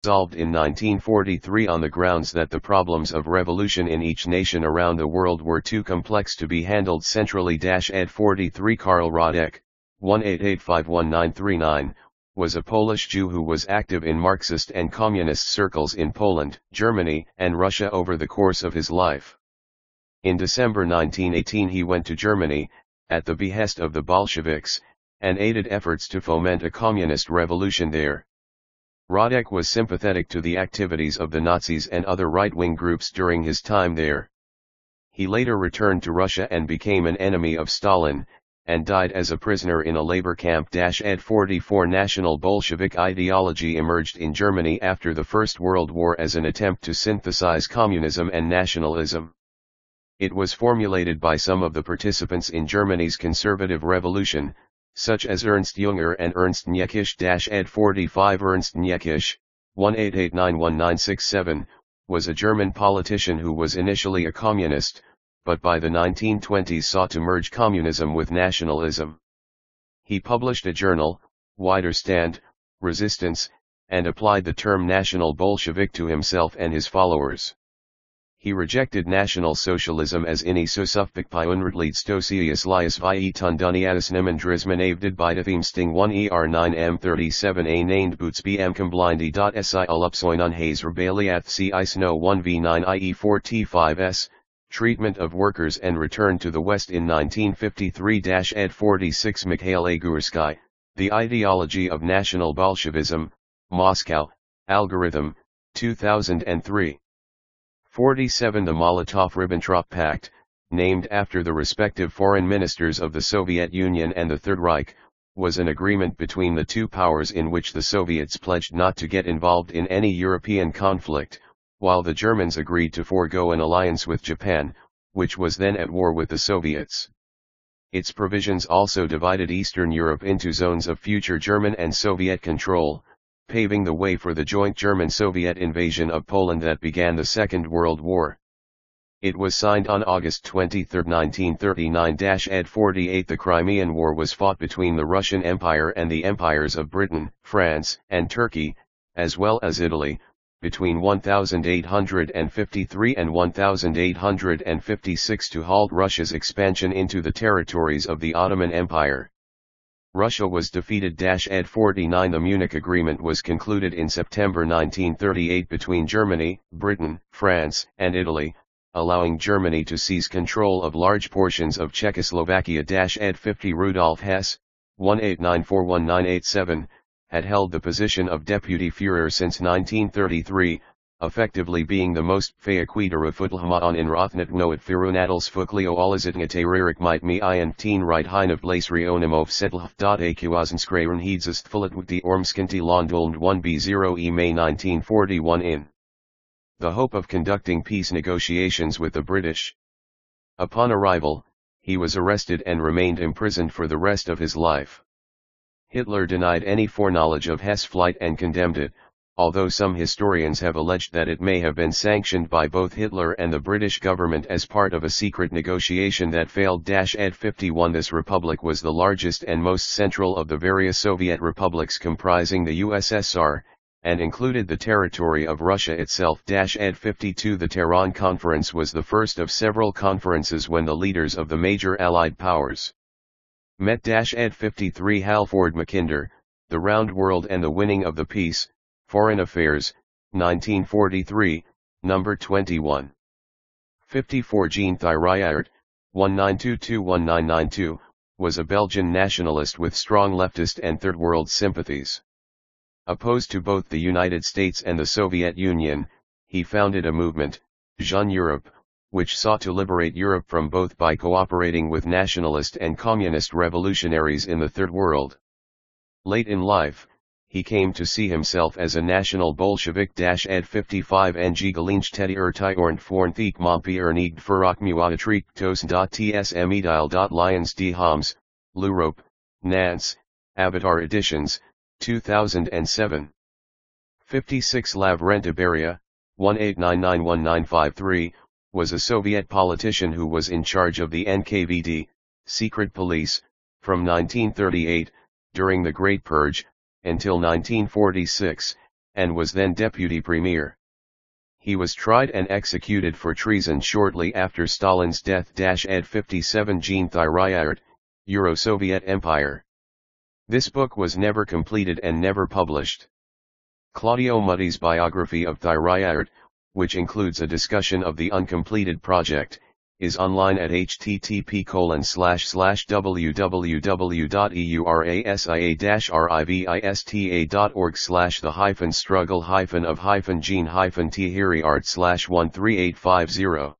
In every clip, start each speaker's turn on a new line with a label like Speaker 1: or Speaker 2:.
Speaker 1: dissolved in 1943 on the grounds that the problems of revolution in each nation around the world were too complex to be handled centrally. Ed 43 Karl Radek, 188513939, was a Polish Jew who was active in Marxist and Communist circles in Poland, Germany, and Russia over the course of his life. In December 1918 he went to Germany, at the behest of the Bolsheviks, and aided efforts to foment a communist revolution there. Radek was sympathetic to the activities of the Nazis and other right-wing groups during his time there. He later returned to Russia and became an enemy of Stalin, and died as a prisoner in a labor camp. Ed 44 National Bolshevik ideology emerged in Germany after the First World War as an attempt to synthesize communism and nationalism. It was formulated by some of the participants in Germany's conservative revolution, such as Ernst Jünger and Ernst Niekisch. Ed 45 Ernst Niekisch, 1889197, was a German politician who was initially a communist, but by the 1920s sought to merge communism with nationalism. He published a journal, Widerstand, Resistance, and applied the term National Bolshevik to himself and his followers. He rejected National Socialism as ini sosufpik unredlead stosius lias vie tunduniatis nimandrisman avdid bidetheme sting 1er9m37 a named boots bm comblindy.si ulupsoin unhaze rebelliath c ice no 1v9 ie4t5s, treatment of workers and return to the West in 1953. Ed 46 Mikhail Agursky, The Ideology of National Bolshevism, Moscow, Algorithm, 2003. 47 The Molotov-Ribbentrop Pact, named after the respective foreign ministers of the Soviet Union and the Third Reich, was an agreement between the two powers in which the Soviets pledged not to get involved in any European conflict, while the Germans agreed to forego an alliance with Japan, which was then at war with the Soviets. Its provisions also divided Eastern Europe into zones of future German and Soviet control, paving the way for the joint German-Soviet invasion of Poland that began the Second World War. It was signed on August 23, 1939. Ed 48 The Crimean War was fought between the Russian Empire and the empires of Britain, France, and Turkey, as well as Italy, between 1853 and 1856 to halt Russia's expansion into the territories of the Ottoman Empire. Russia was defeated. Ed 49 The Munich Agreement was concluded in September 1938 between Germany, Britain, France, and Italy, allowing Germany to seize control of large portions of Czechoslovakia. Ed 50 Rudolf Hess, 1894187, had held the position of Deputy Führer since 1933, effectively being the most Fayakweedera Futlhamaon in Rothnetnoet Firunatals Fuklio Olizitngate Ririk Might Me Teen Right Hein of Blasrionimov Setlh. Akwazenskraren Heedzist Fulatwti Ormskinti Londulnd 1b0 e May 1941 in the hope of conducting peace negotiations with the British. Upon arrival, he was arrested and remained imprisoned for the rest of his life. Hitler denied any foreknowledge of Hess' flight and condemned it, although some historians have alleged that it may have been sanctioned by both Hitler and the British government as part of a secret negotiation that failed. Ed 51 This republic was the largest and most central of the various Soviet republics comprising the USSR, and included the territory of Russia itself. Ed 52 The Tehran Conference was the first of several conferences when the leaders of the major Allied powers met. Ed 53 Halford Mackinder, The Round World and the Winning of the Peace, Foreign Affairs, 1943, number 21. 54 Jean Thiriart, 1922-1992, was a Belgian nationalist with strong leftist and Third World sympathies. Opposed to both the United States and the Soviet Union, he founded a movement, Jeune Europe, which sought to liberate Europe from both by cooperating with nationalist and communist revolutionaries in the Third World. Late in life, he came to see himself as a national Bolshevik. Ed 55 Ng Galinch Teddy Ertiornt Forntheek Mompi Ernigd Furak Muadatrik Tos.tsm Edile.Lions D. Homs, Lurope, Nance, Avatar Editions, 2007. 56 Lavrent Beria, 1899193, was a Soviet politician who was in charge of the NKVD, secret police, from 1938, during the Great Purge, until 1946, and was then deputy premier. He was tried and executed for treason shortly after Stalin's death. Ed 57 Gene Thyriart, Euro-Soviet Empire. This book was never completed and never published. Claudio Mutti's biography of Thyriart, which includes a discussion of the uncompleted project, is online at http://www.eurasia-rivista.org/the-of-gene-Thyriart/13850.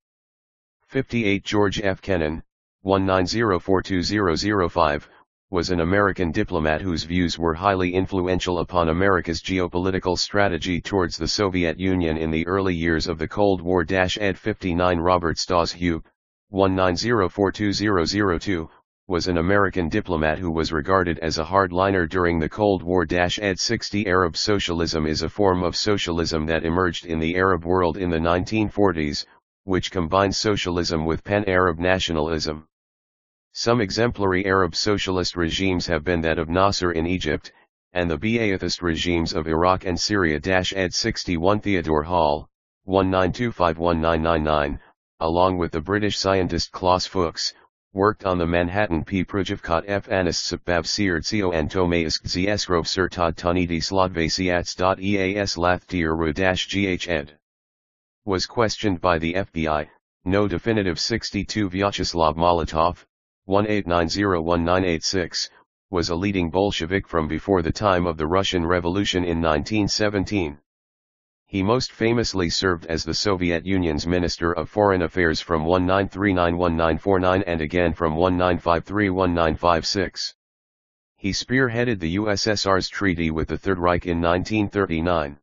Speaker 1: 58 George F. Kennan, 190420005, was an American diplomat whose views were highly influential upon America's geopolitical strategy towards the Soviet Union in the early years of the Cold War. Ed 59 Robert Stauss-Hube, 190420002, was an American diplomat who was regarded as a hardliner during the Cold War. Ed 60 Arab socialism is a form of socialism that emerged in the Arab world in the 1940s, which combines socialism with pan-Arab nationalism. Some exemplary Arab socialist regimes have been that of Nasser in Egypt, and the Ba'athist regimes of Iraq and Syria. Ed 61 Theodore Hall, 1925199, along with the British scientist Klaus Fuchs, worked on the Manhattan P. Projevkat F. Anistsabab Siertzio and Tomaisk Ziesrov Sertad Tanidi Sladvasiats.eas Lathtiru Gh ed. Was questioned by the FBI, no definitive. 62 Vyacheslav Molotov, 18901986, was a leading Bolshevik from before the time of the Russian Revolution in 1917. He most famously served as the Soviet Union's Minister of Foreign Affairs from 1939-1949 and again from 1953-1956. He spearheaded the USSR's treaty with the Third Reich in 1939.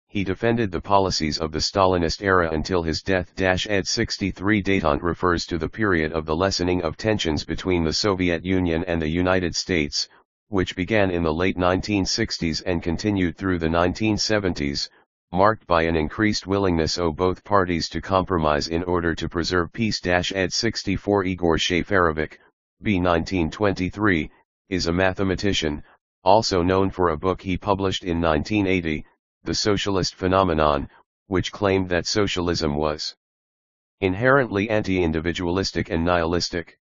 Speaker 1: He defended the policies of the Stalinist era until his death. Ed 63 Détente refers to the period of the lessening of tensions between the Soviet Union and the United States, which began in the late 1960s and continued through the 1970s, marked by an increased willingness of both parties to compromise in order to preserve peace. Ed 64 Igor Shafarevich, b. 1923, is a mathematician, also known for a book he published in 1980, The Socialist Phenomenon, which claimed that socialism was inherently anti-individualistic and nihilistic.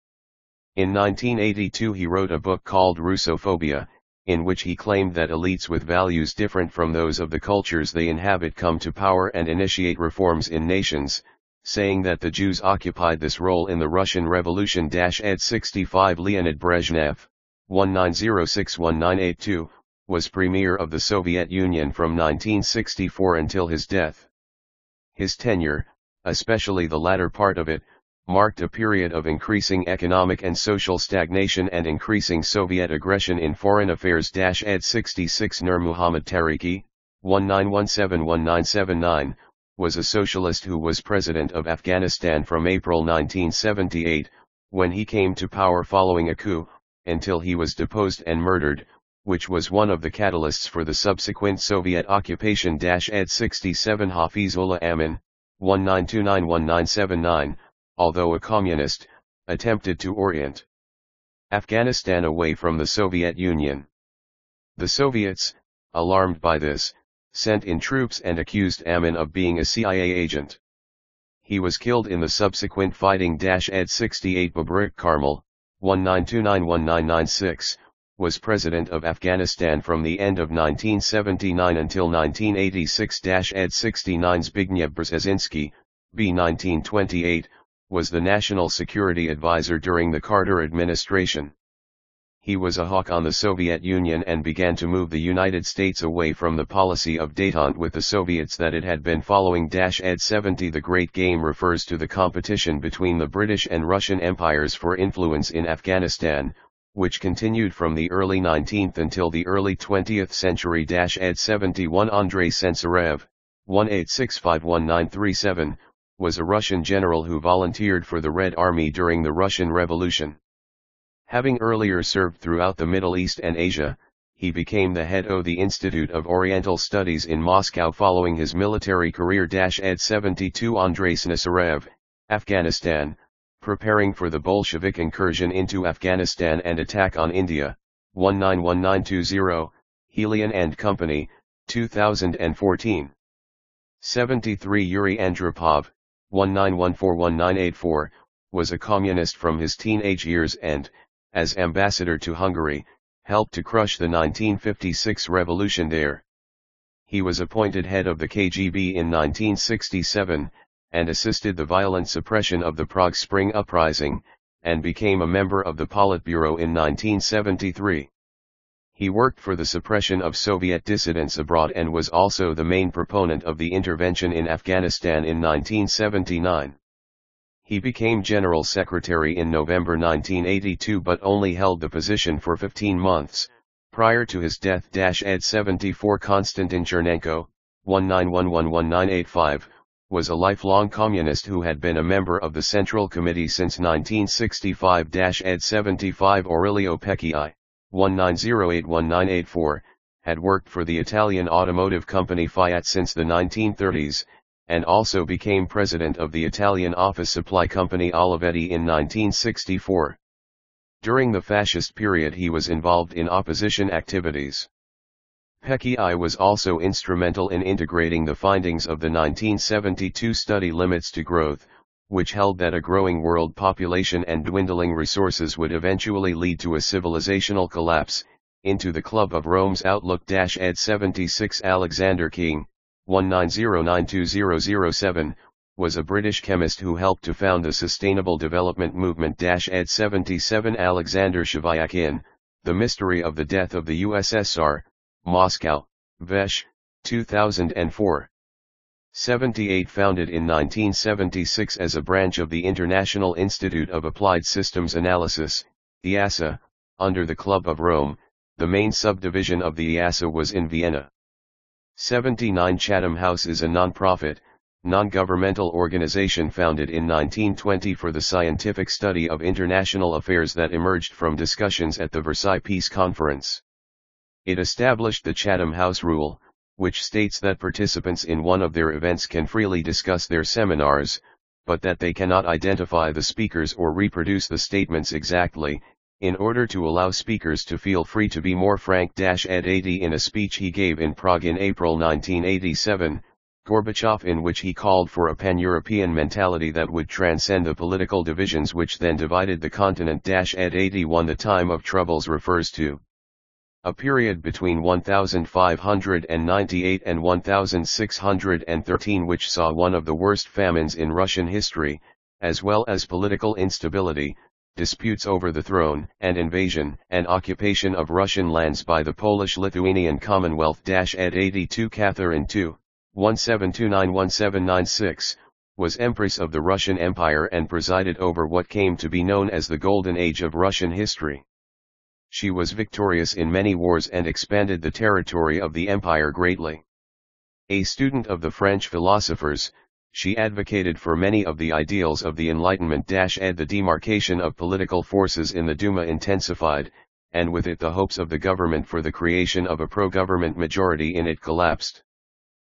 Speaker 1: In 1982 he wrote a book called Russophobia, in which he claimed that elites with values different from those of the cultures they inhabit come to power and initiate reforms in nations, saying that the Jews occupied this role in the Russian Revolution. Ed 65 Leonid Brezhnev, 1906-1982, was Premier of the Soviet Union from 1964 until his death. His tenure, especially the latter part of it, marked a period of increasing economic and social stagnation and increasing Soviet aggression in foreign affairs. Ed 66 Nur Muhammad Tariki, 1917-1979, was a socialist who was president of Afghanistan from April 1978, when he came to power following a coup, until he was deposed and murdered, which was one of the catalysts for the subsequent Soviet occupation. Ed 67 Hafizullah Amin, 1929-1979, although a communist, attempted to orient Afghanistan away from the Soviet Union. The Soviets, alarmed by this, sent in troops and accused Amin of being a CIA agent. He was killed in the subsequent fighting. Ed 68 Babrik Karmal, 1929-1996, was president of Afghanistan from the end of 1979 until 1986. Ed 69 Zbigniew Brzezinski, b. 1928, was the National Security Advisor during the Carter administration. He was a hawk on the Soviet Union and began to move the United States away from the policy of détente with the Soviets that it had been following. Ed 70 The Great Game refers to the competition between the British and Russian empires for influence in Afghanistan, which continued from the early 19th until the early 20th century. Ed 71 Andrei Senserev, 18651-937, was a Russian general who volunteered for the Red Army during the Russian Revolution. Having earlier served throughout the Middle East and Asia, he became the head of the Institute of Oriental Studies in Moscow following his military career. Ed 72 Andrei Senserev, Afghanistan, preparing for the Bolshevik incursion into Afghanistan and attack on India, 191920, Helion and Company, 2014. 73 Yuri Andropov, 1914-1984, was a communist from his teenage years and, as ambassador to Hungary, helped to crush the 1956 revolution there. He was appointed head of the KGB in 1967, and assisted the violent suppression of the Prague Spring Uprising, and became a member of the Politburo in 1973. He worked for the suppression of Soviet dissidents abroad and was also the main proponent of the intervention in Afghanistan in 1979. He became General Secretary in November 1982 but only held the position for 15 months, prior to his death. Ed 74 Konstantin Chernenko, 1911-1985, was a lifelong communist who had been a member of the Central Committee since 1965. Ed 75 Aurelio Pecchi, 1908-1984, had worked for the Italian automotive company Fiat since the 1930s, and also became president of the Italian office supply company Olivetti in 1964. During the fascist period he was involved in opposition activities. Pecchi was also instrumental in integrating the findings of the 1972 study Limits to Growth, which held that a growing world population and dwindling resources would eventually lead to a civilizational collapse, into the Club of Rome's outlook. Ed 76 Alexander King, 1909-2007, was a British chemist who helped to found the Sustainable Development Movement. Ed 77 Alexander Shevyakin, The Mystery of the Death of the USSR, Moscow, Vesh, 2004. 78 Founded in 1976 as a branch of the International Institute of Applied Systems Analysis, IASA, under the Club of Rome. The main subdivision of the IASA was in Vienna. 79 Chatham House is a non-profit, non-governmental organization founded in 1920 for the scientific study of international affairs that emerged from discussions at the Versailles Peace Conference. It established the Chatham House Rule, which states that participants in one of their events can freely discuss their seminars, but that they cannot identify the speakers or reproduce the statements exactly, in order to allow speakers to feel free to be more frank. Ed 80 In a speech he gave in Prague in April 1987, Gorbachev, in which he called for a pan-European mentality that would transcend the political divisions which then divided the continent. Ed 81 The time of troubles refers to a period between 1598 and 1613 which saw one of the worst famines in Russian history, as well as political instability, disputes over the throne, and invasion and occupation of Russian lands by the Polish-Lithuanian Commonwealth. Ed 82 Catherine II, 1729-1796, was Empress of the Russian Empire and presided over what came to be known as the Golden Age of Russian history. She was victorious in many wars and expanded the territory of the empire greatly. A student of the French philosophers, she advocated for many of the ideals of the Enlightenment. Ed The demarcation of political forces in the Duma intensified, and with it the hopes of the government for the creation of a pro-government majority in it collapsed.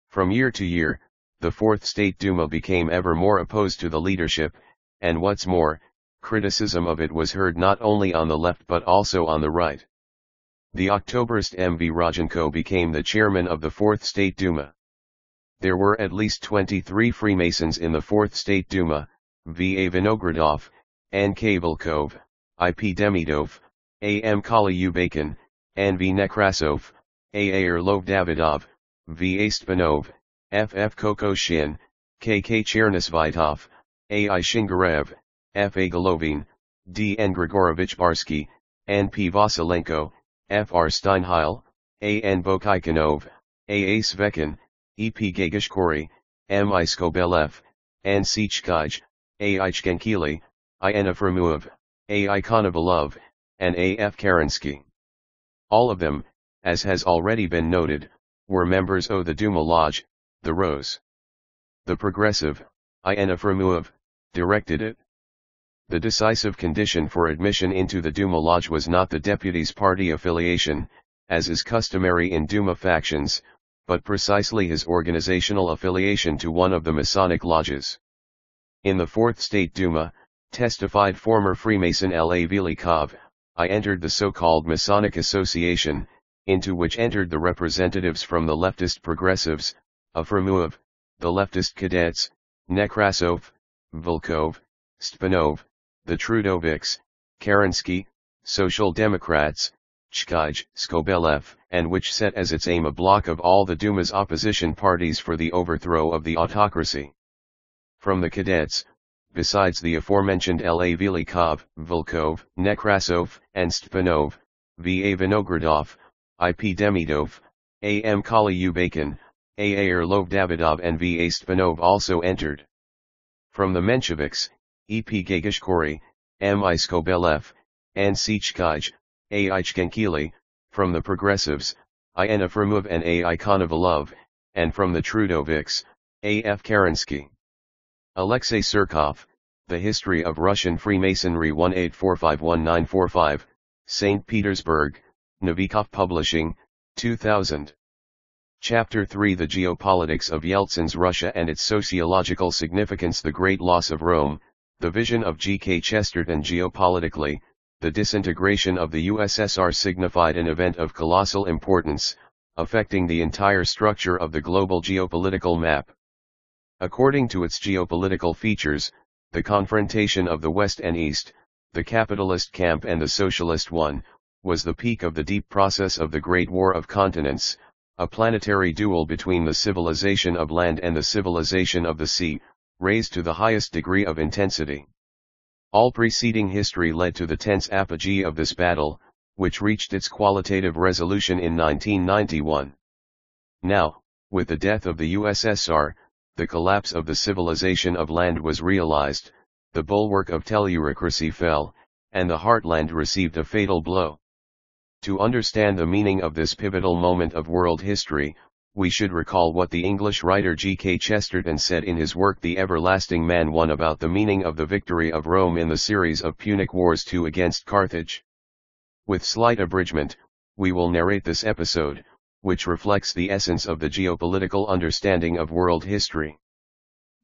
Speaker 1: From year to year, the Fourth State Duma became ever more opposed to the leadership, and what's more, criticism of it was heard not only on the left but also on the right. The Octoberist M.V. Rajenko became the chairman of the Fourth State Duma. There were at least 23 Freemasons in the Fourth State Duma: V.A. Vinogradov, N.K. Volkov, I.P. Demidov, A.M. Kolyubakhin, N.V. Nekrasov, A.A. Erlov Davidov, V.A. Stpanov, F.F. Kokoshin, K.K. Chernisvitov, A.I. Shingarev, F.A. Golovin, D.N. Grigorovich Barsky, N.P. Vasilenko, F.R. Steinheil, A.N. Bokaikonov, A.A. Svekin, E.P. Gagashkori, M.I. Skobelev, N. Sichkij, A.I. Chkenkili, I.N. Aframuov, A.I. Konovalov, and A.F. Kerensky. All of them, as has already been noted, were members of the Duma Lodge, the Rose. The progressive, I.N. Aframuov, directed it. The decisive condition for admission into the Duma Lodge was not the deputy's party affiliation, as is customary in Duma factions, but precisely his organizational affiliation to one of the Masonic lodges. In the Fourth State Duma, testified former Freemason L.A. Velikov, I entered the so-called Masonic Association, into which entered the representatives from the leftist progressives, Afremuov, the leftist cadets, Nekrasov, Volkov, Stpanov, the Trudoviks, Kerensky, Social Democrats, Chkij, Skobelev, and which set as its aim a block of all the Duma's opposition parties for the overthrow of the autocracy. From the cadets, besides the aforementioned L.A. Velikov, Volkov, Nekrasov, and Stpanov, V.A. Vinogradov, I.P. Demidov, A.M. Kolyubakin, A.A. Erlov Davidov and V.A. Stpanov also entered. From the Mensheviks, E.P. Gagashkori, M.I. Skobelev, N.C. Chkij, A.I. Chkenkili, from the Progressives, I.N. Afremov and A.I. Konovalov, and from the Trudoviks, A.F. Kerensky. Alexei Surkov, The History of Russian Freemasonry 18451945, St. Petersburg, Novikov Publishing, 2000. Chapter 3 The Geopolitics of Yeltsin's Russia and its Sociological Significance. The Great Loss of Rome, the vision of G.K. Chesterton. Geopolitically, the disintegration of the USSR signified an event of colossal importance, affecting the entire structure of the global geopolitical map. According to its geopolitical features, the confrontation of the West and East, the capitalist camp and the socialist one, was the peak of the deep process of the Great War of Continents, a planetary duel between the civilization of land and the civilization of the sea, raised to the highest degree of intensity. All preceding history led to the tense apogee of this battle, which reached its qualitative resolution in 1991. Now, with the death of the USSR, the collapse of the civilization of land was realized, the bulwark of tellurocracy fell, and the heartland received a fatal blow. To understand the meaning of this pivotal moment of world history, we should recall what the English writer G.K. Chesterton said in his work The Everlasting Man 1 about the meaning of the victory of Rome in the series of Punic Wars 2 against Carthage. With slight abridgment, we will narrate this episode, which reflects the essence of the geopolitical understanding of world history.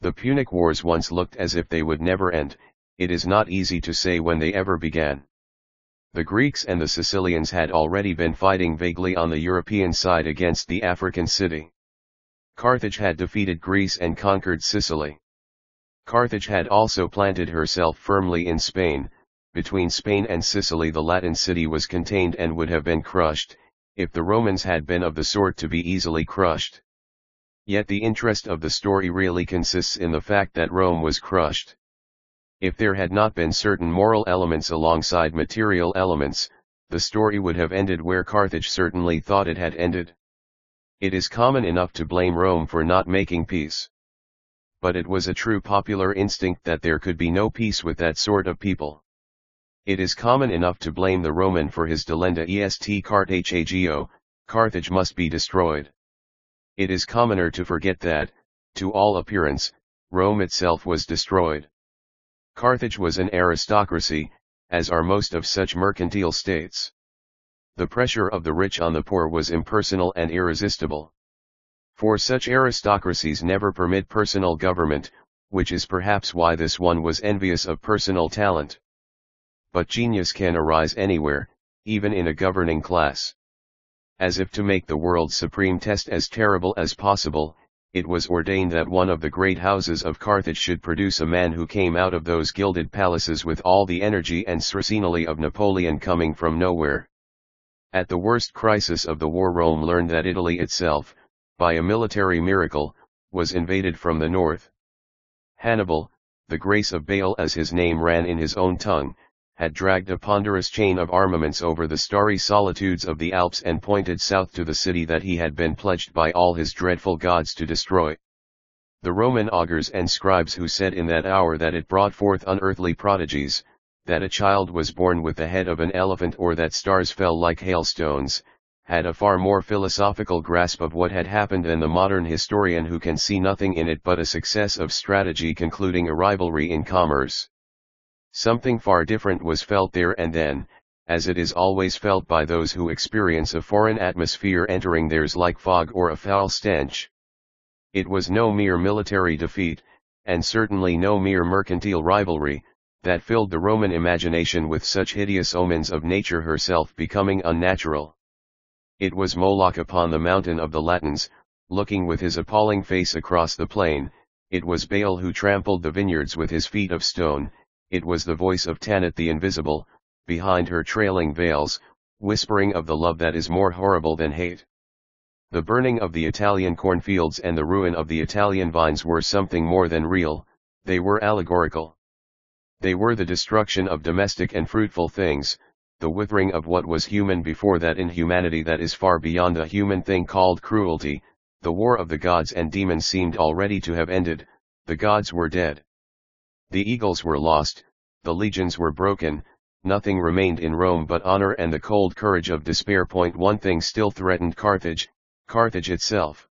Speaker 1: The Punic Wars once looked as if they would never end. It is not easy to say when they ever began. The Greeks and the Sicilians had already been fighting vaguely on the European side against the African city. Carthage had defeated Greece and conquered Sicily. Carthage had also planted herself firmly in Spain. Between Spain and Sicily the Latin city was contained and would have been crushed, if the Romans had been of the sort to be easily crushed. Yet the interest of the story really consists in the fact that Rome was crushed. If there had not been certain moral elements alongside material elements, the story would have ended where Carthage certainly thought it had ended. It is common enough to blame Rome for not making peace. But it was a true popular instinct that there could be no peace with that sort of people. It is common enough to blame the Roman for his delenda est Carthageo, Carthage must be destroyed. It is commoner to forget that, to all appearance, Rome itself was destroyed. Carthage was an aristocracy, as are most of such mercantile states. The pressure of the rich on the poor was impersonal and irresistible. For such aristocracies never permit personal government, which is perhaps why this one was envious of personal talent. But genius can arise anywhere, even in a governing class. As if to make the world's supreme test as terrible as possible, it was ordained that one of the great houses of Carthage should produce a man who came out of those gilded palaces with all the energy and srasinoli of Napoleon coming from nowhere. At the worst crisis of the war Rome learned that Italy itself, by a military miracle, was invaded from the north. Hannibal, the grace of Baal as his name ran in his own tongue, had dragged a ponderous chain of armaments over the starry solitudes of the Alps and pointed south to the city that he had been pledged by all his dreadful gods to destroy. The Roman augurs and scribes who said in that hour that it brought forth unearthly prodigies, that a child was born with the head of an elephant or that stars fell like hailstones, had a far more philosophical grasp of what had happened than the modern historian who can see nothing in it but a success of strategy concluding a rivalry in commerce. Something far different was felt there and then, as it is always felt by those who experience a foreign atmosphere entering theirs like fog or a foul stench. It was no mere military defeat, and certainly no mere mercantile rivalry, that filled the Roman imagination with such hideous omens of nature herself becoming unnatural. It was Moloch upon the mountain of the Latins, looking with his appalling face across the plain. It was Baal who trampled the vineyards with his feet of stone. It was the voice of Tanit the invisible, behind her trailing veils, whispering of the love that is more horrible than hate. The burning of the Italian cornfields and the ruin of the Italian vines were something more than real, they were allegorical. They were the destruction of domestic and fruitful things, the withering of what was human before that inhumanity that is far beyond the human thing called cruelty. The war of the gods and demons seemed already to have ended, the gods were dead. The eagles were lost, the legions were broken, nothing remained in Rome but honor and the cold courage of despair. One thing still threatened Carthage, Carthage itself.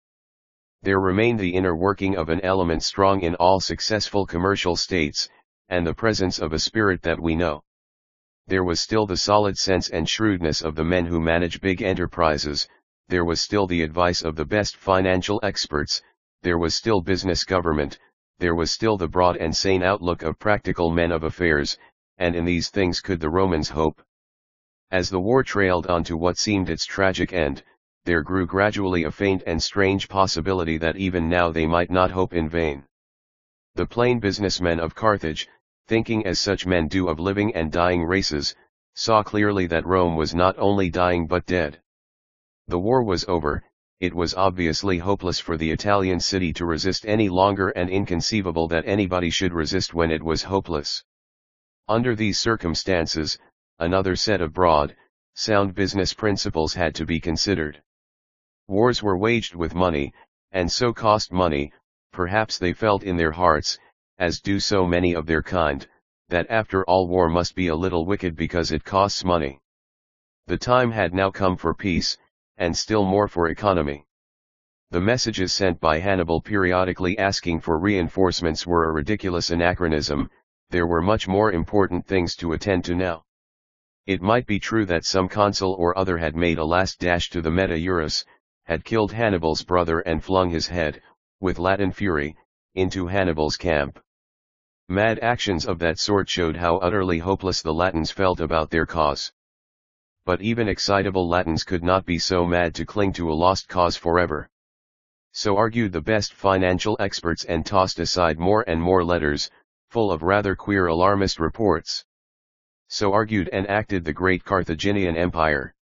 Speaker 1: There remained the inner working of an element strong in all successful commercial states, and the presence of a spirit that we know. There was still the solid sense and shrewdness of the men who manage big enterprises, there was still the advice of the best financial experts, there was still business government, there was still the broad and sane outlook of practical men of affairs, and in these things could the Romans hope. As the war trailed on to what seemed its tragic end, there grew gradually a faint and strange possibility that even now they might not hope in vain. The plain businessmen of Carthage, thinking as such men do of living and dying races, saw clearly that Rome was not only dying but dead. The war was over, it was obviously hopeless for the Italian city to resist any longer and inconceivable that anybody should resist when it was hopeless. Under these circumstances, another set of broad, sound business principles had to be considered. Wars were waged with money, and so cost money. Perhaps they felt in their hearts, as do so many of their kind, that after all war must be a little wicked because it costs money. The time had now come for peace, and still more for economy. The messages sent by Hannibal periodically asking for reinforcements were a ridiculous anachronism, there were much more important things to attend to now. It might be true that some consul or other had made a last dash to the Meta Eurus, had killed Hannibal's brother and flung his head, with Latin fury, into Hannibal's camp. Mad actions of that sort showed how utterly hopeless the Latins felt about their cause. But even excitable Latins could not be so mad to cling to a lost cause forever. So argued the best financial experts and tossed aside more and more letters, full of rather queer alarmist reports. So argued and acted the great Carthaginian Empire.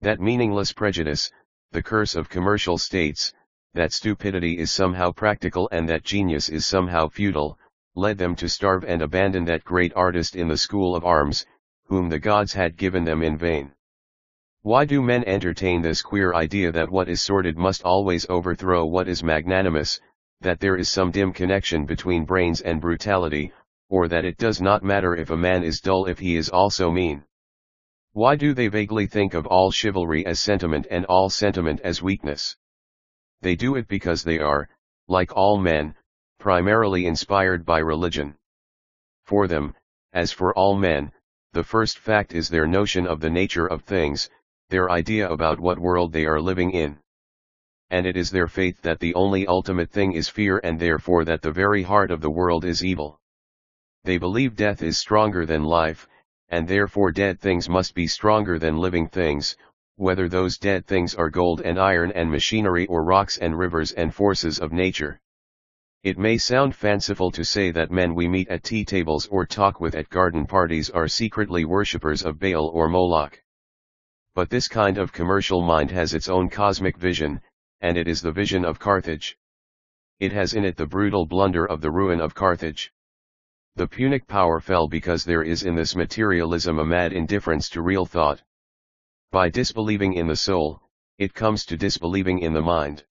Speaker 1: That meaningless prejudice, the curse of commercial states, that stupidity is somehow practical and that genius is somehow futile, led them to starve and abandon that great artist in the school of arms, whom the gods had given them in vain. Why do men entertain this queer idea that what is sordid must always overthrow what is magnanimous, that there is some dim connection between brains and brutality, or that it does not matter if a man is dull if he is also mean? Why do they vaguely think of all chivalry as sentiment and all sentiment as weakness? They do it because they are, like all men, primarily inspired by religion. For them, as for all men, the first fact is their notion of the nature of things, their idea about what world they are living in. And it is their faith that the only ultimate thing is fear and therefore that the very heart of the world is evil. They believe death is stronger than life, and therefore dead things must be stronger than living things, whether those dead things are gold and iron and machinery or rocks and rivers and forces of nature. It may sound fanciful to say that men we meet at tea tables or talk with at garden parties are secretly worshippers of Baal or Moloch. But this kind of commercial mind has its own cosmic vision, and it is the vision of Carthage. It has in it the brutal blunder of the ruin of Carthage. The Punic power fell because there is in this materialism a mad indifference to real thought. By disbelieving in the soul, it comes to disbelieving in the mind.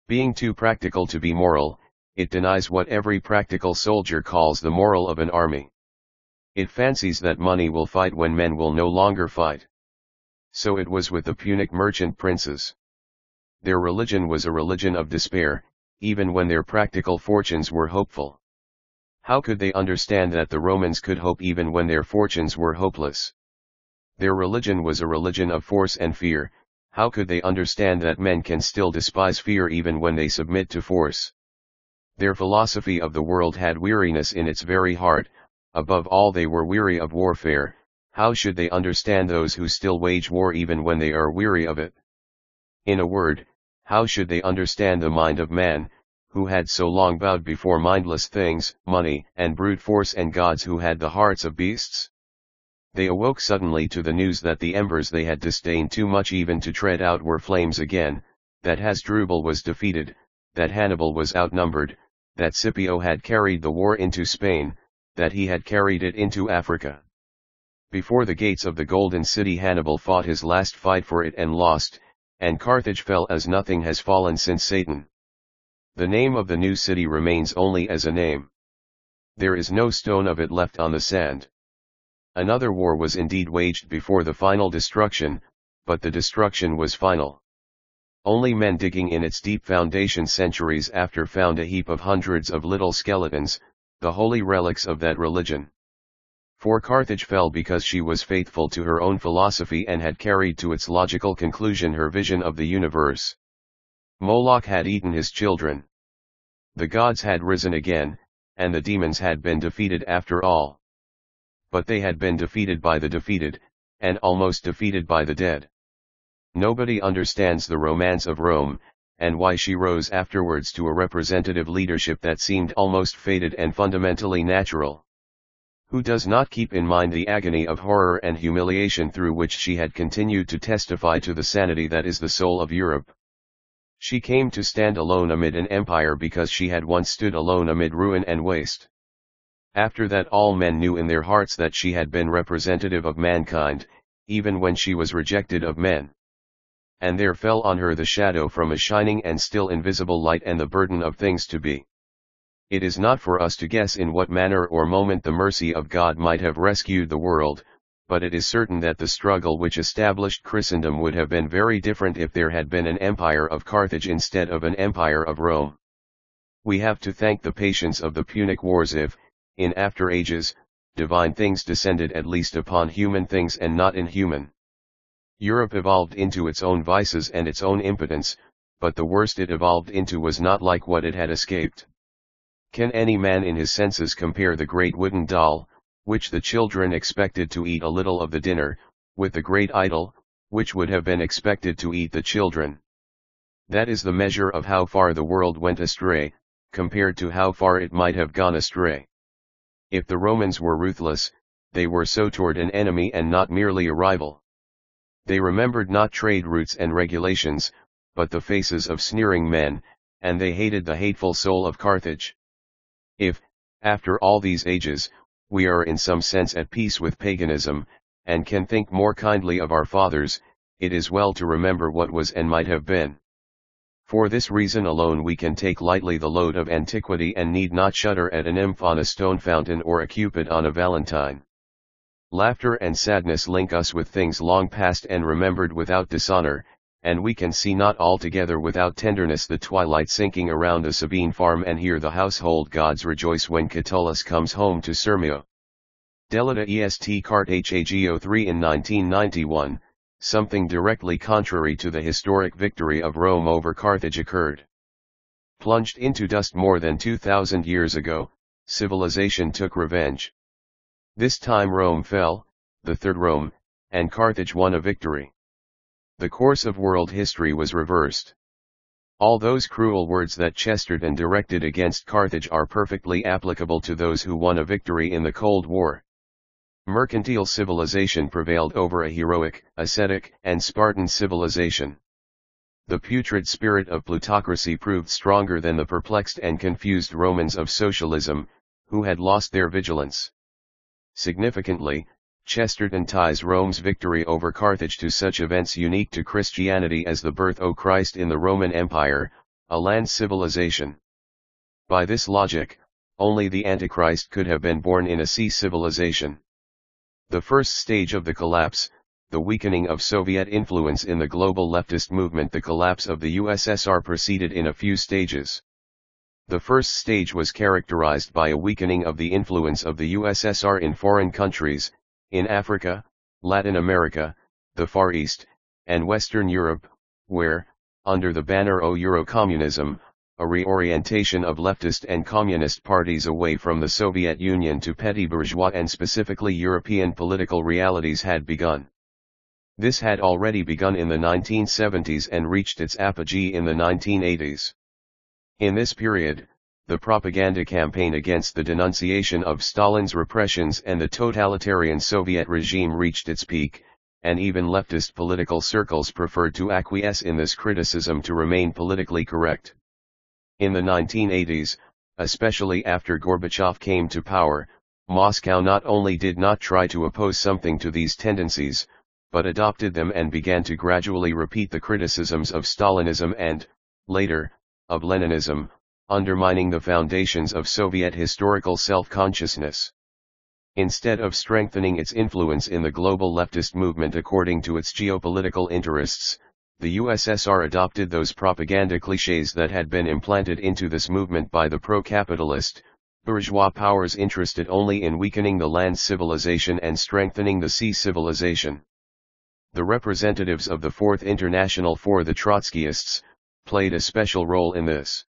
Speaker 1: Being too practical to be moral, it denies what every practical soldier calls the moral of an army. It fancies that money will fight when men will no longer fight. So it was with the Punic merchant princes. Their religion was a religion of despair, even when their practical fortunes were hopeful. How could they understand that the Romans could hope even when their fortunes were hopeless? Their religion was a religion of force and fear. How could they understand that men can still despise fear even when they submit to force? Their philosophy of the world had weariness in its very heart. Above all, they were weary of warfare, How should they understand those who still wage war even when they are weary of it? In a word, how should they understand the mind of man, who had so long bowed before mindless things, money, and brute force, and gods who had the hearts of beasts? They awoke suddenly to the news that the embers they had disdained too much even to tread out were flames again, that Hasdrubal was defeated, that Hannibal was outnumbered, that Scipio had carried the war into Spain, that he had carried it into Africa. Before the gates of the Golden City Hannibal fought his last fight for it and lost, and Carthage fell as nothing has fallen since Satan. The name of the new city remains only as a name. There is no stone of it left on the sand. Another war was indeed waged before the final destruction, but the destruction was final. Only men digging in its deep foundation centuries after found a heap of hundreds of little skeletons, the holy relics of that religion. For Carthage fell because she was faithful to her own philosophy and had carried to its logical conclusion her vision of the universe. Moloch had eaten his children. The gods had risen again, and the demons had been defeated after all. But they had been defeated by the defeated, and almost defeated by the dead. Nobody understands the romance of Rome, and why she rose afterwards to a representative leadership that seemed almost fated and fundamentally natural. Who does not keep in mind the agony of horror and humiliation through which she had continued to testify to the sanity that is the soul of Europe? She came to stand alone amid an empire because she had once stood alone amid ruin and waste. After that all men knew in their hearts that she had been representative of mankind, even when she was rejected of men. And there fell on her the shadow from a shining and still invisible light and the burden of things to be. It is not for us to guess in what manner or moment the mercy of God might have rescued the world, but it is certain that the struggle which established Christendom would have been very different if there had been an empire of Carthage instead of an empire of Rome. We have to thank the patience of the Punic Wars if, in after ages, divine things descended at least upon human things and not inhuman. Europe evolved into its own vices and its own impotence, but the worst it evolved into was not like what it had escaped. Can any man in his senses compare the great wooden doll, which the children expected to eat a little of the dinner, with the great idol, which would have been expected to eat the children? That is the measure of how far the world went astray, compared to how far it might have gone astray. If the Romans were ruthless, they were so toward an enemy and not merely a rival. They remembered not trade routes and regulations, but the faces of sneering men, and they hated the hateful soul of Carthage. If, after all these ages, we are in some sense at peace with paganism, and can think more kindly of our fathers, it is well to remember what was and might have been. For this reason alone we can take lightly the load of antiquity and need not shudder at a nymph on a stone fountain or a cupid on a valentine. Laughter and sadness link us with things long past and remembered without dishonor, and we can see not altogether without tenderness the twilight sinking around the Sabine farm and hear the household gods rejoice when Catullus comes home to Sirmio. Delita est cart Hago 3 in 1991, something directly contrary to the historic victory of Rome over Carthage occurred. Plunged into dust more than 2,000 years ago, civilization took revenge. This time Rome fell, the Third Rome, and Carthage won a victory. The course of world history was reversed. All those cruel words that Chesterton directed against Carthage are perfectly applicable to those who won a victory in the Cold War. Mercantile civilization prevailed over a heroic, ascetic, and Spartan civilization. The putrid spirit of plutocracy proved stronger than the perplexed and confused Romans of socialism, who had lost their vigilance. Significantly, Chesterton ties Rome's victory over Carthage to such events unique to Christianity as the birth of Christ in the Roman Empire, a land civilization. By this logic, only the Antichrist could have been born in a sea civilization. The first stage of the collapse, the weakening of Soviet influence in the global leftist movement, the collapse of the USSR, proceeded in a few stages. The first stage was characterized by a weakening of the influence of the USSR in foreign countries, in Africa, Latin America, the Far East, and Western Europe, where, under the banner of Eurocommunism, a reorientation of leftist and communist parties away from the Soviet Union to petty bourgeois and specifically European political realities had begun. This had already begun in the 1970s and reached its apogee in the 1980s. In this period, the propaganda campaign against the denunciation of Stalin's repressions and the totalitarian Soviet regime reached its peak, and even leftist political circles preferred to acquiesce in this criticism to remain politically correct. In the 1980s, especially after Gorbachev came to power, Moscow not only did not try to oppose something to these tendencies, but adopted them and began to gradually repeat the criticisms of Stalinism and, later, of Leninism, undermining the foundations of Soviet historical self-consciousness. Instead of strengthening its influence in the global leftist movement according to its geopolitical interests, the USSR adopted those propaganda clichés that had been implanted into this movement by the pro-capitalist, bourgeois powers interested only in weakening the land civilization and strengthening the sea civilization. The representatives of the Fourth International for the Trotskyists played a special role in this.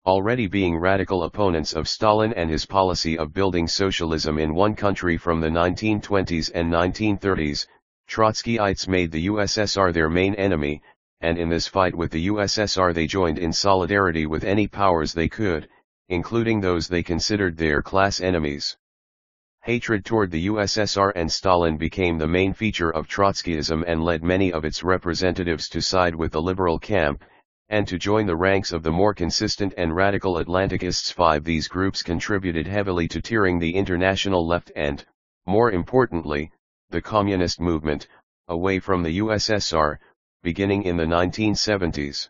Speaker 1: Already being radical opponents of Stalin and his policy of building socialism in one country from the 1920s and 1930s, Trotskyites made the USSR their main enemy, and in this fight with the USSR they joined in solidarity with any powers they could, including those they considered their class enemies. Hatred toward the USSR and Stalin became the main feature of Trotskyism and led many of its representatives to side with the liberal camp, and to join the ranks of the more consistent and radical Atlantikists. These groups contributed heavily to tearing the international left and, more importantly, the communist movement, away from the USSR, beginning in the 1970s.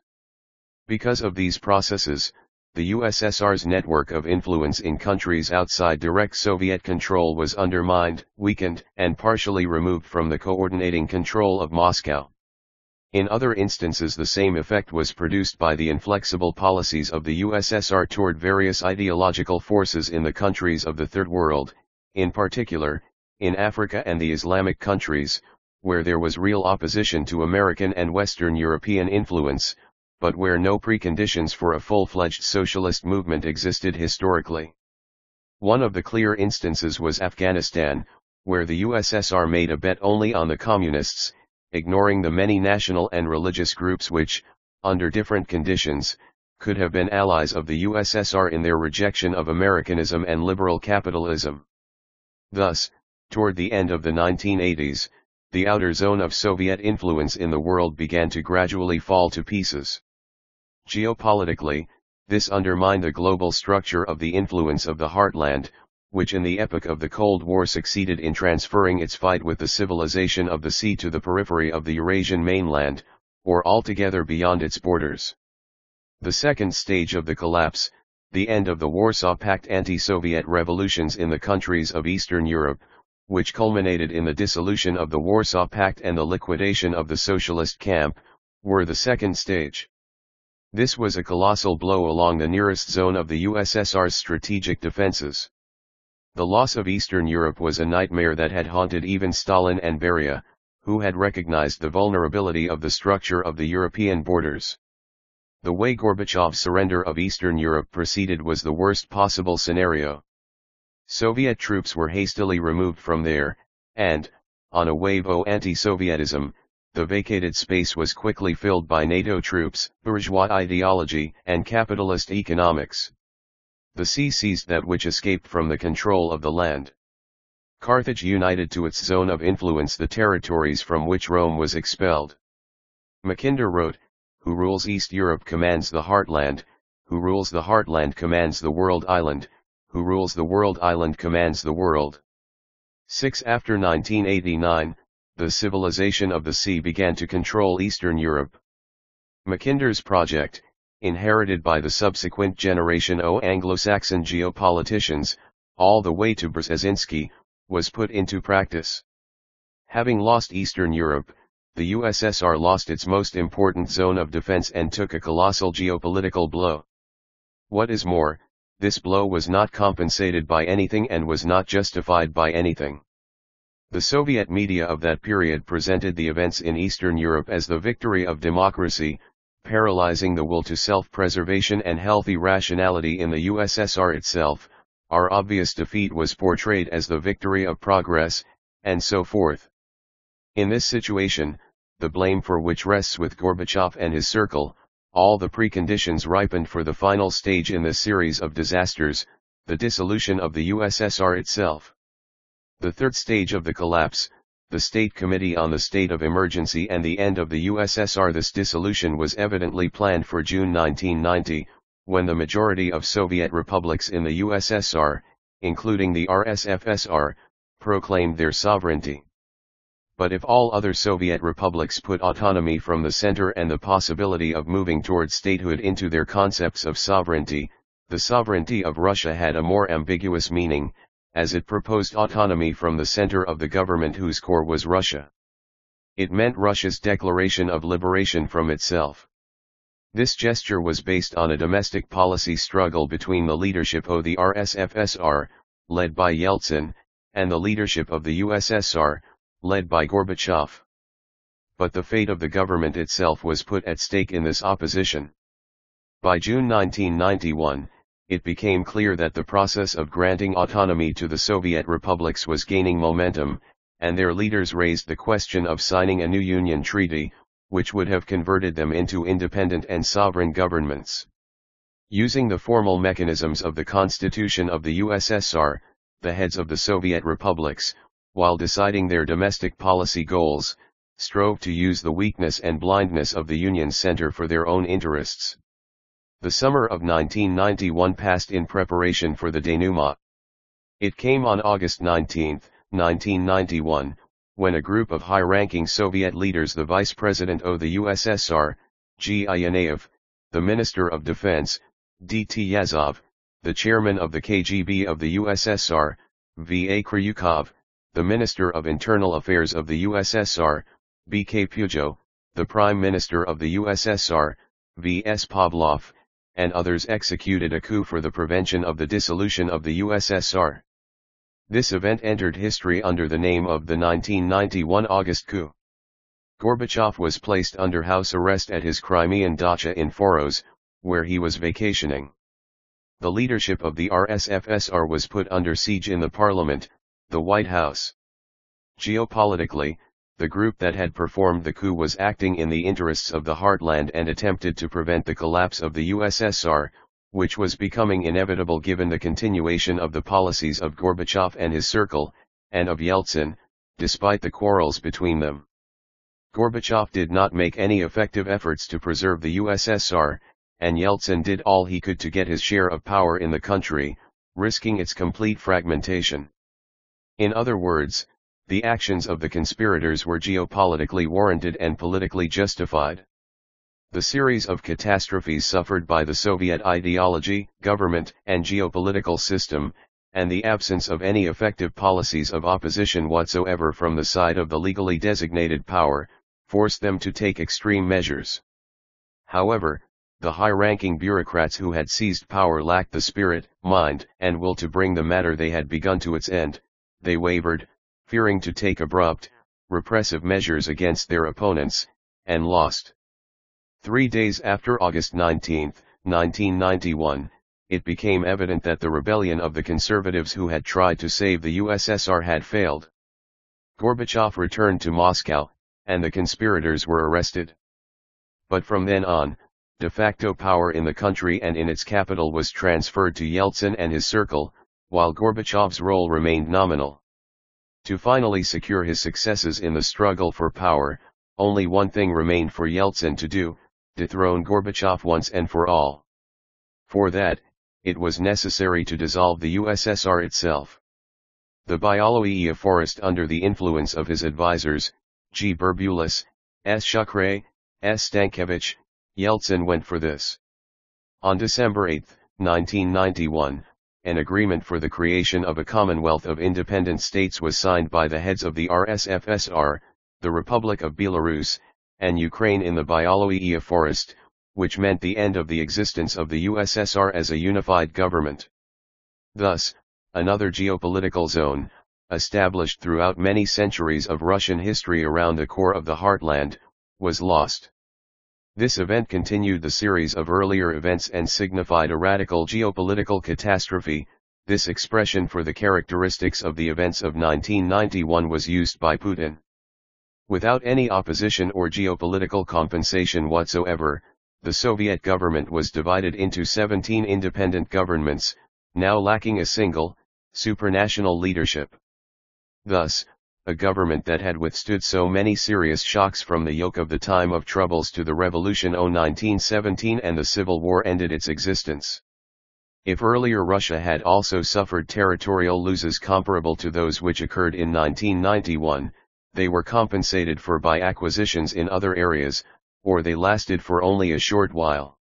Speaker 1: Because of these processes, the USSR's network of influence in countries outside direct Soviet control was undermined, weakened, and partially removed from the coordinating control of Moscow. In other instances the same effect was produced by the inflexible policies of the USSR toward various ideological forces in the countries of the Third World, in particular, in Africa and the Islamic countries, where there was real opposition to American and Western European influence, but where no preconditions for a full-fledged socialist movement existed historically. One of the clear instances was Afghanistan, where the USSR made a bet only on the communists, ignoring the many national and religious groups which, under different conditions, could have been allies of the USSR in their rejection of Americanism and liberal capitalism. Thus, toward the end of the 1980s, the outer zone of Soviet influence in the world began to gradually fall to pieces. Geopolitically, this undermined the global structure of the influence of the heartland, which in the epoch of the Cold War succeeded in transferring its fight with the civilization of the sea to the periphery of the Eurasian mainland, or altogether beyond its borders. The second stage of the collapse, the end of the Warsaw Pact anti-Soviet revolutions in the countries of Eastern Europe, which culminated in the dissolution of the Warsaw Pact and the liquidation of the socialist camp, were the second stage. This was a colossal blow along the nearest zone of the USSR's strategic defenses. The loss of Eastern Europe was a nightmare that had haunted even Stalin and Beria, who had recognized the vulnerability of the structure of the European borders. The way Gorbachev's surrender of Eastern Europe proceeded was the worst possible scenario. Soviet troops were hastily removed from there, and, on a wave of anti-Sovietism, the vacated space was quickly filled by NATO troops, bourgeois ideology, and capitalist economics. The sea seized that which escaped from the control of the land. Carthage united to its zone of influence the territories from which Rome was expelled. Mackinder wrote, "Who rules East Europe commands the heartland, who rules the heartland commands the world island, who rules the world island commands the world." 6. After 1989, the civilization of the sea began to control Eastern Europe. Mackinder's project, inherited by the subsequent generation of Anglo-Saxon geopoliticians, all the way to Brzezinski, was put into practice. Having lost Eastern Europe, the USSR lost its most important zone of defense and took a colossal geopolitical blow. What is more, this blow was not compensated by anything and was not justified by anything. The Soviet media of that period presented the events in Eastern Europe as the victory of democracy, paralyzing the will to self-preservation and healthy rationality in the USSR itself. Our obvious defeat was portrayed as the victory of progress, and so forth. In this situation, the blame for which rests with Gorbachev and his circle, all the preconditions ripened for the final stage in this series of disasters, the dissolution of the USSR itself. The third stage of the collapse, the State Committee on the State of Emergency and the End of the USSR. This dissolution was evidently planned for June 1990, when the majority of Soviet republics in the USSR, including the RSFSR, proclaimed their sovereignty. But if all other Soviet republics put autonomy from the center and the possibility of moving towards statehood into their concepts of sovereignty, the sovereignty of Russia had a more ambiguous meaning, as it proposed autonomy from the center of the government whose core was Russia. It meant Russia's declaration of liberation from itself. This gesture was based on a domestic policy struggle between the leadership of the RSFSR, led by Yeltsin, and the leadership of the USSR, led by Gorbachev. But the fate of the government itself was put at stake in this opposition. By June 1991, it became clear that the process of granting autonomy to the Soviet republics was gaining momentum, and their leaders raised the question of signing a new Union treaty, which would have converted them into independent and sovereign governments. Using the formal mechanisms of the Constitution of the USSR, the heads of the Soviet republics, while deciding their domestic policy goals, strove to use the weakness and blindness of the Union's center for their own interests. The summer of 1991 passed in preparation for the denouement. It came on August 19, 1991, when a group of high-ranking Soviet leaders, the Vice President of the USSR, G. Yanayev, the Minister of Defense, D.T. Yazov, the Chairman of the KGB of the USSR, V.A. Kryukov, the Minister of Internal Affairs of the USSR, B.K. Pujo, the Prime Minister of the USSR, V.S. Pavlov, and others executed a coup for the prevention of the dissolution of the USSR. This event entered history under the name of the 1991 August coup. Gorbachev was placed under house arrest at his Crimean dacha in Foros, where he was vacationing. The leadership of the RSFSR was put under siege in the parliament, the White House. Geopolitically, the group that had performed the coup was acting in the interests of the heartland and attempted to prevent the collapse of the USSR, which was becoming inevitable given the continuation of the policies of Gorbachev and his circle, and of Yeltsin, despite the quarrels between them. Gorbachev did not make any effective efforts to preserve the USSR, and Yeltsin did all he could to get his share of power in the country, risking its complete fragmentation. In other words, the actions of the conspirators were geopolitically warranted and politically justified. The series of catastrophes suffered by the Soviet ideology, government, and geopolitical system, and the absence of any effective policies of opposition whatsoever from the side of the legally designated power, forced them to take extreme measures. However, the high-ranking bureaucrats who had seized power lacked the spirit, mind, and will to bring the matter they had begun to its end. They wavered, fearing to take abrupt, repressive measures against their opponents, and lost. 3 days after August 19, 1991, it became evident that the rebellion of the conservatives who had tried to save the USSR had failed. Gorbachev returned to Moscow, and the conspirators were arrested. But from then on, de facto power in the country and in its capital was transferred to Yeltsin and his circle, while Gorbachev's role remained nominal. To finally secure his successes in the struggle for power, only one thing remained for Yeltsin to do: dethrone Gorbachev once and for all. For that, it was necessary to dissolve the USSR itself. The Bialowiya forest, under the influence of his advisors, G. Burbulis, S. Shukre, S. Stankiewicz, Yeltsin went for this. On December 8, 1991, an agreement for the creation of a Commonwealth of Independent States was signed by the heads of the RSFSR, the Republic of Belarus, and Ukraine in the Bialowiya Forest, which meant the end of the existence of the USSR as a unified government. Thus, another geopolitical zone, established throughout many centuries of Russian history around the core of the heartland, was lost. This event continued the series of earlier events and signified a radical geopolitical catastrophe. This expression for the characteristics of the events of 1991 was used by Putin. Without any opposition or geopolitical compensation whatsoever, the Soviet government was divided into 17 independent governments, now lacking a single, supranational leadership. Thus, a government that had withstood so many serious shocks from the yoke of the time of troubles to the revolution of 1917 and the Civil War ended its existence. If earlier Russia had also suffered territorial losses comparable to those which occurred in 1991, they were compensated for by acquisitions in other areas, or they lasted for only a short while.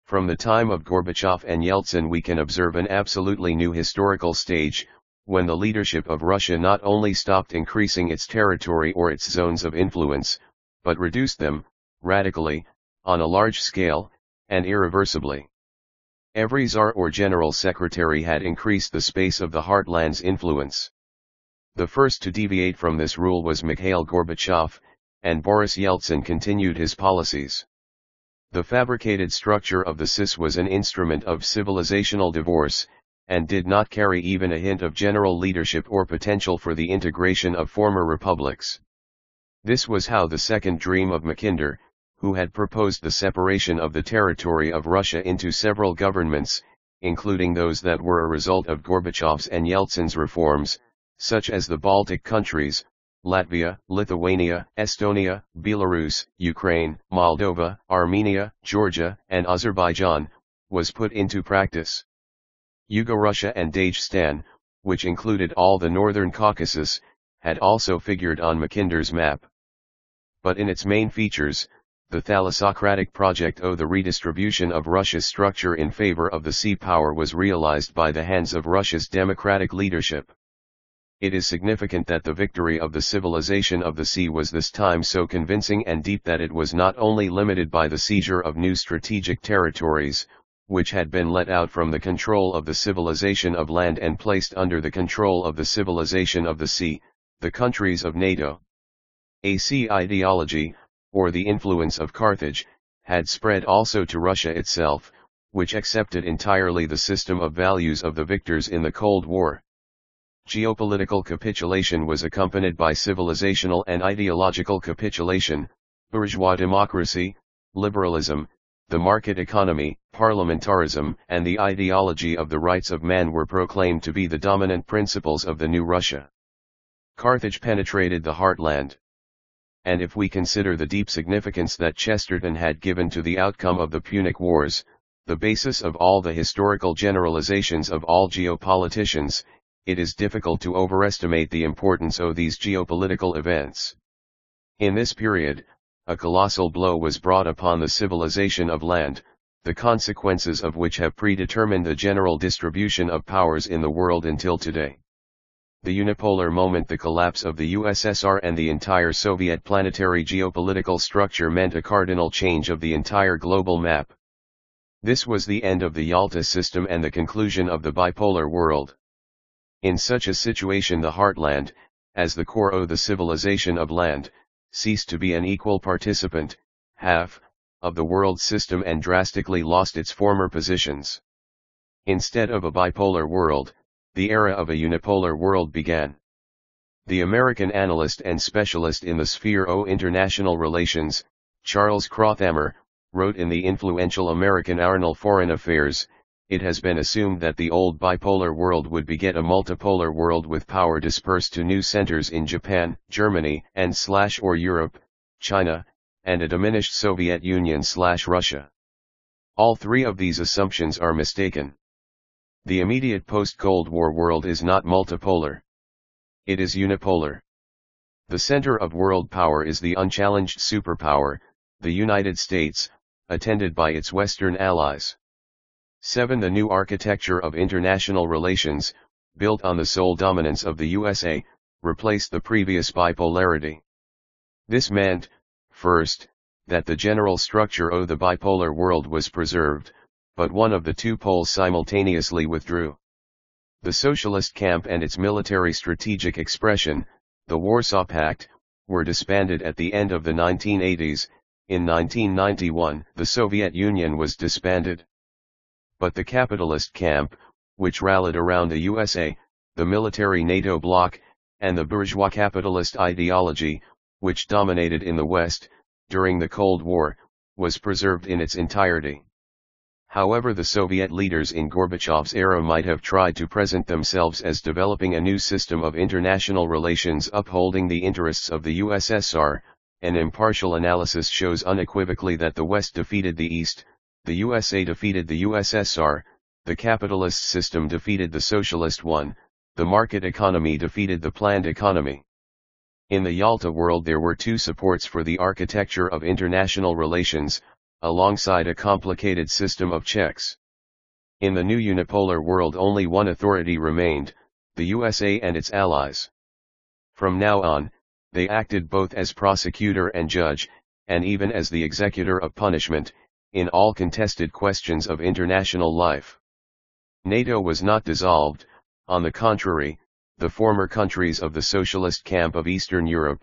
Speaker 1: From the time of Gorbachev and Yeltsin we can observe an absolutely new historical stage, when the leadership of Russia not only stopped increasing its territory or its zones of influence, but reduced them, radically, on a large scale, and irreversibly. Every Tsar or General Secretary had increased the space of the heartland's influence. The first to deviate from this rule was Mikhail Gorbachev, and Boris Yeltsin continued his policies. The fabricated structure of the CIS was an instrument of civilizational divorce, and did not carry even a hint of general leadership or potential for the integration of former republics. This was how the second dream of Mackinder, who had proposed the separation of the territory of Russia into several governments, including those that were a result of Gorbachev's and Yeltsin's reforms, such as the Baltic countries, Latvia, Lithuania, Estonia, Belarus, Ukraine, Moldova, Armenia, Georgia, and Azerbaijan, was put into practice. Yugo-Russia and Dagestan, which included all the northern Caucasus, had also figured on Mackinder's map. But in its main features, the thalassocratic project of the redistribution of Russia's structure in favor of the sea power was realized by the hands of Russia's democratic leadership. It is significant that the victory of the civilization of the sea was this time so convincing and deep that it was not only limited by the seizure of new strategic territories, which had been let out from the control of the civilization of land and placed under the control of the civilization of the sea, the countries of NATO. A sea ideology, or the influence of Carthage, had spread also to Russia itself, which accepted entirely the system of values of the victors in the Cold War. Geopolitical capitulation was accompanied by civilizational and ideological capitulation, bourgeois democracy, liberalism, the market economy, parliamentarism, and the ideology of the rights of man were proclaimed to be the dominant principles of the new Russia. Carthage penetrated the heartland. And if we consider the deep significance that Chesterton had given to the outcome of the Punic Wars, the basis of all the historical generalizations of all geopoliticians, it is difficult to overestimate the importance of these geopolitical events. In this period, a colossal blow was brought upon the civilization of land, the consequences of which have predetermined the general distribution of powers in the world until today. The unipolar moment, the collapse of the USSR and the entire Soviet planetary geopolitical structure meant a cardinal change of the entire global map. This was the end of the Yalta system and the conclusion of the bipolar world. In such a situation the heartland, as the core of the civilization of land, ceased to be an equal participant, half, of the world system and drastically lost its former positions. Instead of a bipolar world, the era of a unipolar world began. The American analyst and specialist in the sphere of international relations, Charles Krothamer, wrote in the influential American Journal Foreign Affairs, "It has been assumed that the old bipolar world would beget a multipolar world with power dispersed to new centers in Japan, Germany, and/or Europe, China, and a diminished Soviet Union/Russia. All three of these assumptions are mistaken. The immediate post-Cold War world is not multipolar. It is unipolar. The center of world power is the unchallenged superpower, the United States, attended by its Western allies. 7. The new architecture of international relations, built on the sole dominance of the USA, replaced the previous bipolarity. This meant, first, that the general structure of the bipolar world was preserved, but one of the two poles simultaneously withdrew. The socialist camp and its military strategic expression, the Warsaw Pact, were disbanded at the end of the 1980s, In 1991, the Soviet Union was disbanded. But the capitalist camp, which rallied around the USA, the military NATO bloc, and the bourgeois capitalist ideology, which dominated in the West, during the Cold War, was preserved in its entirety. However, the Soviet leaders in Gorbachev's era might have tried to present themselves as developing a new system of international relations upholding the interests of the USSR. An impartial analysis shows unequivocally that the West defeated the East, the USA defeated the USSR, the capitalist system defeated the socialist one, the market economy defeated the planned economy. In the Yalta world there were two supports for the architecture of international relations, alongside a complicated system of checks. In the new unipolar world only one authority remained, the USA and its allies. From now on, they acted both as prosecutor and judge, and even as the executor of punishment, in all contested questions of international life. NATO was not dissolved, on the contrary, the former countries of the socialist camp of Eastern Europe,